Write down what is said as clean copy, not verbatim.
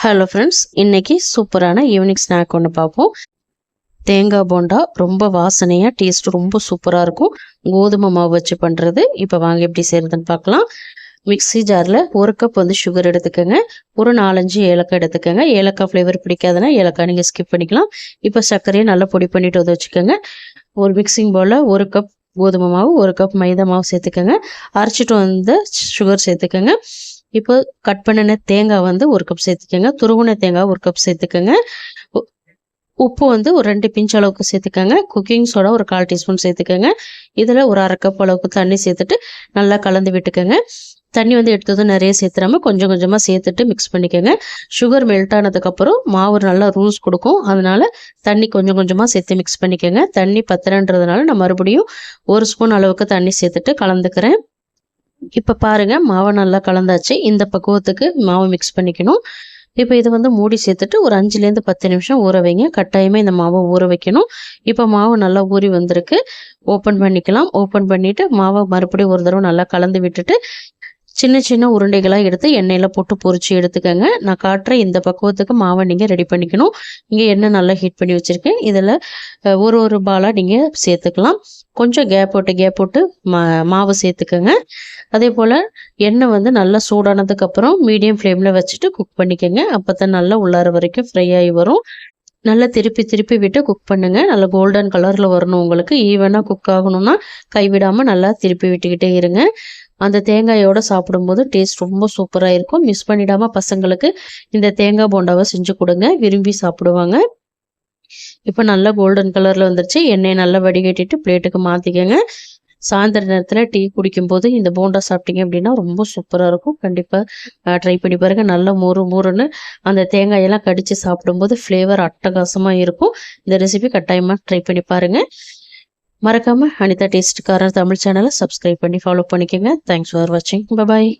Hello friends, இன்னைக்கு சூப்பரான evening snack ஒன்று பார்ப்போம். தேங்காய் போண்டா ரொம்ப வாசனையாக டேஸ்ட் ரொம்ப சூப்பராக இருக்கும். கோதுமை மாவு வச்சு பண்ணுறது. இப்போ வாங்க எப்படி செய்கிறதுன்னு பார்க்கலாம். மிக்ஸி ஜாரில் ஒரு கப் சுகர் எடுத்துக்கோங்க. ஒரு 4-5 ஏலக்காய் எடுத்துக்கோங்க. ஏலக்காய் ஃப்ளேவர் பிடிக்காதுன்னா ஏலக்காய் நீங்கள் ஸ்கிப் பண்ணிக்கலாம். இப்போ சர்க்கரையை நல்லா பொடி பண்ணிட்டு வச்சுக்கோங்க. ஒரு மிக்சிங் பவுலில் ஒரு கப் கோதுமை மாவு, ஒரு கப் மைதா மாவு சேர்த்துக்கோங்க. அரைச்சிட்டு சுகர் சேர்த்துக்கோங்க. இப்போ கட் பண்ணின தேங்காய் ஒரு கப் சேர்த்துக்கோங்க. துருவின தேங்காய் ஒரு கப் சேர்த்துக்கோங்க. உப்பு ஒரு 2 பிஞ்ச் அளவுக்கு சேர்த்துக்கோங்க. குக்கிங் சோடா ஒரு 1/4 டீஸ்பூன் சேர்த்துக்கோங்க. இதில் ஒரு 1/2 கப் அளவுக்கு தண்ணி சேர்த்துட்டு நல்லா கலந்து விட்டுக்கோங்க. தண்ணி எடுத்ததும் நிறைய சேர்த்துறாம கொஞ்சம் கொஞ்சமாக சேர்த்துட்டு மிக்ஸ் பண்ணிக்கோங்க. சுகர் மெல்ட் ஆனதுக்கப்புறம் மாவு நல்லா ரூல்ஸ் கொடுக்கும். அதனால தண்ணி கொஞ்சம் கொஞ்சமாக சேர்த்து மிக்ஸ் பண்ணிக்கோங்க. தண்ணி பத்தலைன்றதுனால நான் மறுபடியும் 1 ஸ்பூன் அளவுக்கு தண்ணி சேர்த்துட்டு கலந்துக்கிறேன். இப்போ பாருங்கள், மாவை நல்லா கலந்தாச்சு. இந்த பக்குவத்துக்கு மாவை மிக்ஸ் பண்ணிக்கணும். இப்போ இது மூடி சேர்த்துட்டு ஒரு 5லேருந்து 10 நிமிஷம் ஊற வைங்க. கட்டாயமாக இந்த மாவை ஊற வைக்கணும். இப்போ மாவு நல்லா ஊறி வந்திருக்கு. ஓப்பன் பண்ணிக்கலாம். ஓப்பன் பண்ணிவிட்டு மாவை மறுபடியும் ஒரு தடவை நல்லா கலந்து விட்டுட்டு சின்ன சின்ன உருண்டைகளாக எடுத்து எண்ணெயில் போட்டு பொரிச்சு எடுத்துக்கோங்க. நான் காட்டுற இந்த பக்குவத்துக்கு மாவை நீங்கள் ரெடி பண்ணிக்கணும். இங்கே எண்ணெய் நல்லா ஹீட் பண்ணி வச்சுருக்கேன். இதில் ஒரு பாலாக நீங்கள் சேர்த்துக்கலாம். கொஞ்சம் கேப் போட்டு மாவு சேர்த்துக்கோங்க. அதே போல் எண்ணெய் நல்லா சூடானதுக்கப்புறம் மீடியம் ஃப்ளேமில் வச்சுட்டு குக் பண்ணிக்கோங்க. அப்போ தான் நல்லா உள்ளார வரைக்கும் ஃப்ரை ஆகி வரும். நல்லா திருப்பி விட்டு குக் பண்ணுங்கள். நல்லா கோல்டன் கலரில் வரணும். உங்களுக்கு ஈவனாக குக் ஆகணும்னா கைவிடாமல் நல்லா திருப்பி விட்டுக்கிட்டே இருங்க. அந்த தேங்காயோடு சாப்பிடும்போது டேஸ்ட் ரொம்ப சூப்பராக இருக்கும். மிஸ் பண்ணிடாமல் பசங்களுக்கு இந்த தேங்காய் போண்டாவை செஞ்சு கொடுங்க. விரும்பி சாப்பிடுவாங்க. இப்போ நல்லா கோல்டன் கலரில் வந்துருச்சு. எண்ணெயை நல்லா வடிகட்டிட்டு பிளேட்டுக்கு மாற்றிக்கங்க. சாயந்தர நேரத்தில் டீ குடிக்கும்போது இந்த போண்டா சாப்பிட்டீங்க அப்படின்னா ரொம்ப சூப்பராக இருக்கும். கண்டிப்பாக ட்ரை பண்ணி பாருங்கள். நல்லா மொறுன்னு அந்த தேங்காயெல்லாம் கடித்து சாப்பிடும்போது ஃப்ளேவர் அட்டகாசமாக இருக்கும். இந்த ரெசிபி கட்டாயமாக ட்ரை பண்ணி பாருங்கள். மறக்காமல் அனிதா டேஸ்ட் கார்னர் தமிழ் சேனலை சப்ஸ்கிரைப் பண்ணி ஃபாலோ பண்ணிக்கோங்க. தேங்க்ஸ் ஃபார் வாட்சிங். பாய்.